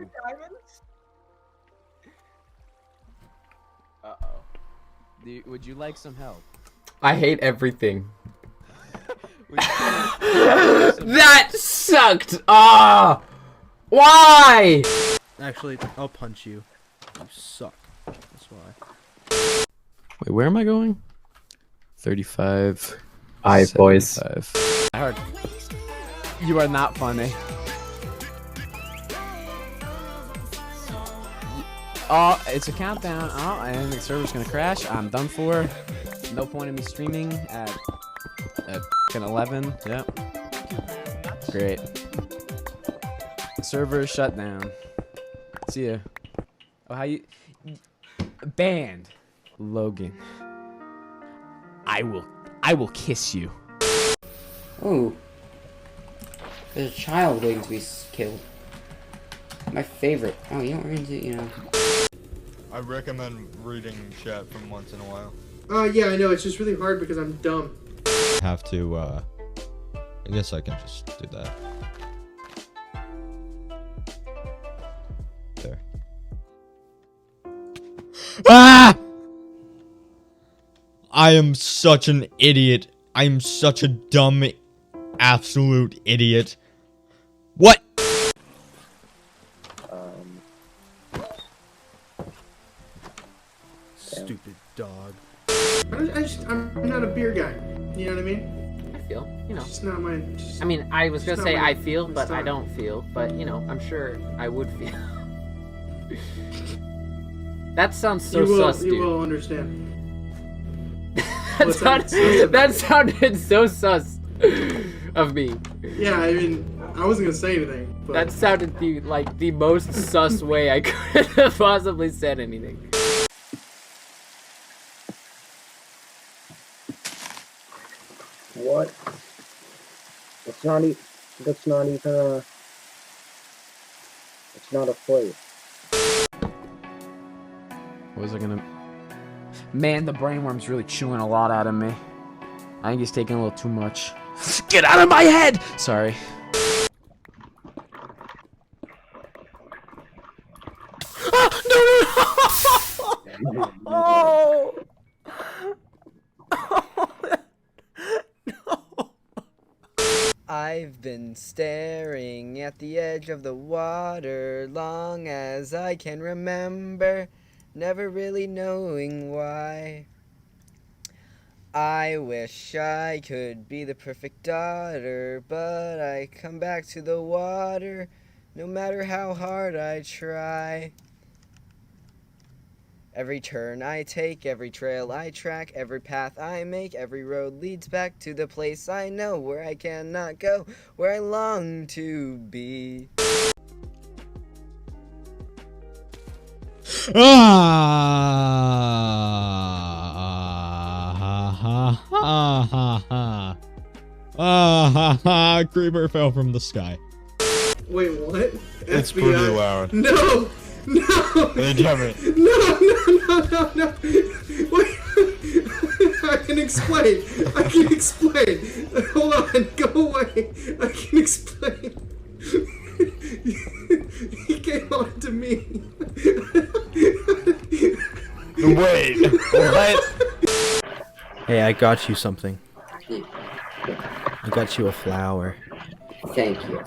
2 diamonds? Would you like some help? I hate everything. That sucked! Ah! Why? Actually, I'll punch you. You suck. That's why. Wait, where am I going? 35. Alright, boys. I heard. You are not funny. Oh, it's a countdown. Oh, and the server's gonna crash. I'm done for. No point in me streaming at 11. Yep. Great. Server shut down. See ya. Oh, how you banned? Logan. I will kiss you. Ooh. There's a child waiting to be killed. My favorite. Oh, you don't read it, you know. I recommend reading chat from once in a while. Yeah, I know. It's just really hard because I'm dumb. Have to, I guess I can just do that. There. Ah! I am such an idiot. I'm such a dumb, absolute idiot. What? Stupid dog. I'm not a beer guy. You know what I mean? I feel, you know. It's just not my. I mean, I was gonna say I feel, but style. I don't feel. But you know, I'm sure I would feel. That sounds so sus, dude. You will understand. that sounded so sus of me. Yeah, I mean, I wasn't gonna say anything. But... That sounded like the most sus way I could have possibly said anything. What? It's not even, it's not a plate. What was I gonna... Man, the brainworm's really chewing a lot out of me. I think he's taking a little too much. Get out of my head! Sorry. Ah, no! Oh! I've been staring at the edge of the water long as I can remember, never really knowing why. I wish I could be the perfect daughter, but I come back to the water no matter how hard I try. Every turn I take, every trail I track, every path I make, every road leads back to the place I know, where I cannot go, where I long to be. Creeper fell from the sky. Wait, what? It's FBI. pretty loud. No! No! Hey, Demi. No! Wait. I can explain. Hold on, go away. I can explain. He came on to me. Wait, what? Hey, I got you something. I got you a flower. Thank you.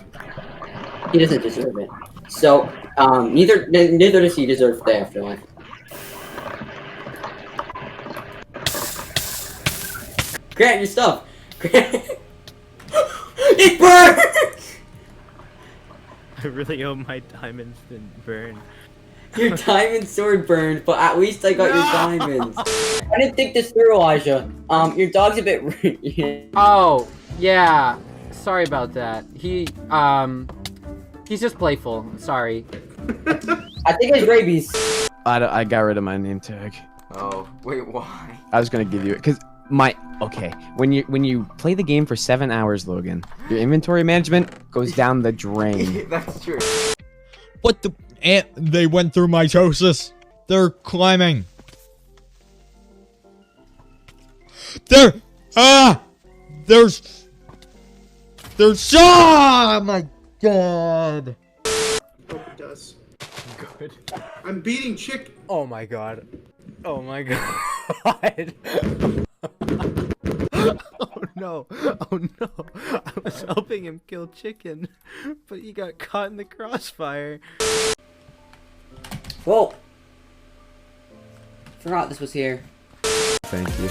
He doesn't deserve it. So, neither does he deserve the afterlife. Grant, your stuff! Grant! It burns! I really hope my diamonds didn't burn. Your diamond sword burned, but at least I got your diamonds. I didn't think this through, Elijah. Your dog's a bit rude. Oh, yeah. Sorry about that. He's just playful. Sorry. I think it's rabies. I got rid of my name tag. Oh, wait, why? I was gonna give you it because when you play the game for 7 hours, Logan, your inventory management goes down the drain. That's true. What the? They went through mitosis. They're climbing. There's oh my god. Hope it does. I'm beating chicken. Oh my god. Oh my god. Oh no. Oh no. I was helping him kill chicken, but he got caught in the crossfire. Whoa! Forgot this was here. Thank you.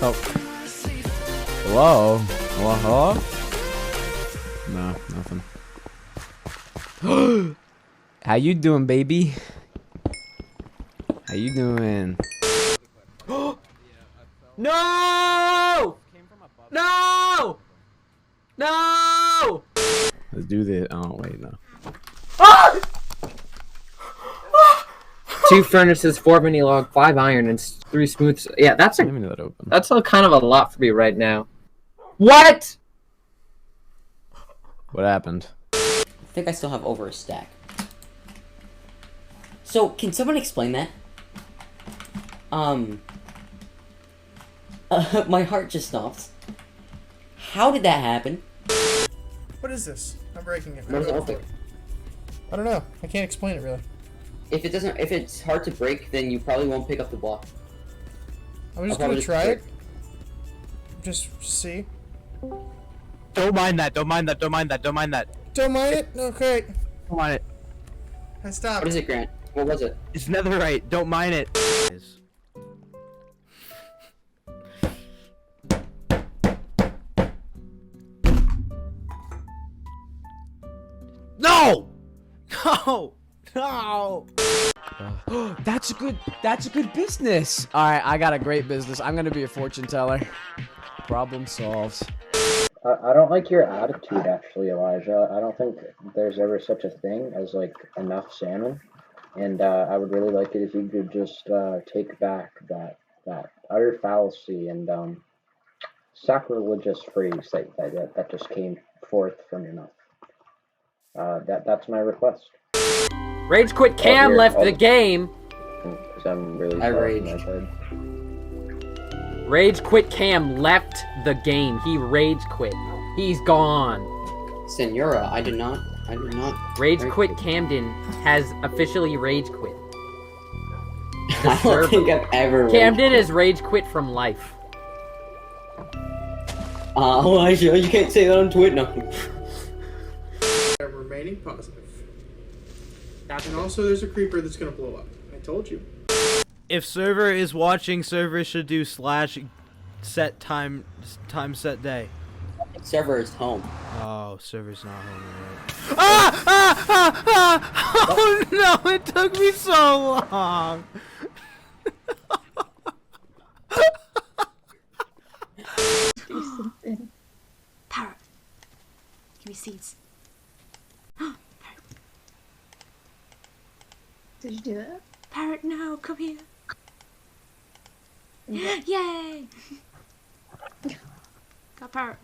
Oh. Hello? Hello? No, nothing. How you doing, baby? How you doing? No! No! No! Let's do this. Oh, wait, no. 2 furnaces, 4 mini log, 5 iron, and 3 smooth. Yeah, that's Let me let that open. that's kind of a lot for me right now. What? What happened? I think I still have over a stack. So, can someone explain that? My heart just stopped. How did that happen? What is this? I'm breaking it. What does it look like? I don't know. I can't explain it really. If it's hard to break, then you probably won't pick up the block. I'm just I'll gonna probably try break. it. Just see. Don't mind that. Don't mind that. Don't mind that. Don't mind that. Don't mind it? Okay. Don't mind it. I stopped. What is it, Grant? What was it? It's netherite. Don't mind it. No! No! No! That's a good business. All right, I got a great business. I'm gonna be a fortune teller. Problem solved. I don't like your attitude, actually, Elijah. I don't think there's ever such a thing as, like, enough salmon. And I would really like it if you could just take back that utter fallacy and sacrilegious phrase that just came forth from your mouth. That's my request. RageQuitCam left the game. Because I'm really I sorry in raged. my head. RageQuitCam left the game. He rage quit. He's gone. Senora, I did not. Rage quit Camden has officially rage quit. I don't think I've ever. Camden is rage quit from life. Elijah, you can't say that on Twitter. No. I'm remaining positive. And also, there's a creeper that's gonna blow up. I told you. If server is watching, server should do /set time set day. Server is home. Oh, server's not home yet. Ah! Oh no! It took me so long. Do something. Parrot. Give me seeds. Parrot. Did you do it? Parrot, no, come here. Yay! Got parrot.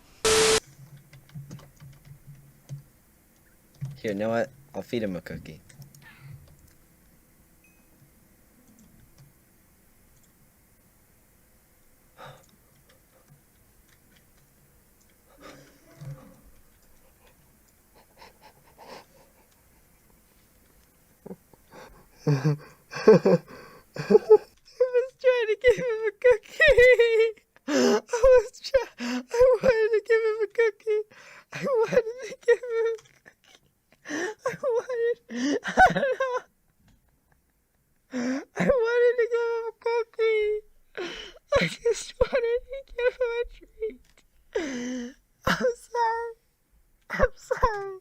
Here, you know what? I'll feed him a cookie. I was trying to give him a cookie. I wanted to give him a cookie. I wanted to give him a cookie. I wanted to give him a cookie. I just wanted to give him a treat. I'm sorry.